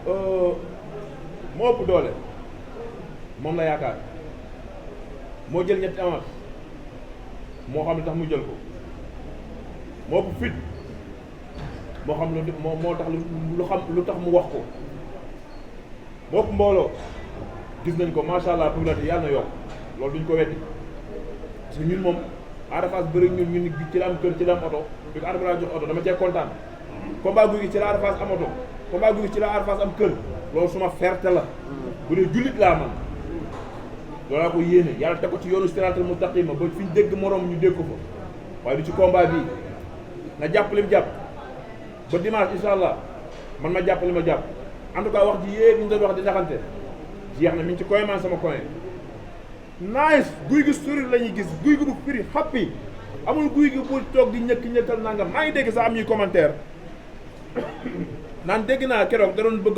moo ëpp doole moom la yaakaar moo jël ñetti avance moo xam ne tax mu jël ko moo ëpp fit moo xam lu moo tax lu tax mu wax ko moo ëpp mbooloo gis nañ ko macha allah popularité yàlla na yokk loolu duñ ko weddi parce que ñun moom Ada Fass bëri ñun ci la am kër ci la am oto bi ko Ada Fass jox oto dama cee kontaan combat Gouye Gui ci la Ada Fass am oto combat Gouye Gui ci la Ada Fass am kër loolu suma fierté la bu dee jullit laa man loolu laa ko yéene yàlla teg ko ci yoonu siraatal mustaqima ba fi ñu dégg moroom ñu dégg ko fa waaye du ci combat bii na jàpp li mu jàpp ba dimanche incha allah man ma jàpp li ma jàpp en tout cas wax ji yéeg ñu doon wax di naxante jeex na mi ngi ci coin man sama coin nice Gouye Gui sourire la ñuy gis Gouye Gui bu firi happy amul Gouye Gui bu toog di ñëkkal nangam maa ngi dégg sax am ñuy commentaire naan dégg naa keroog da doon bëgg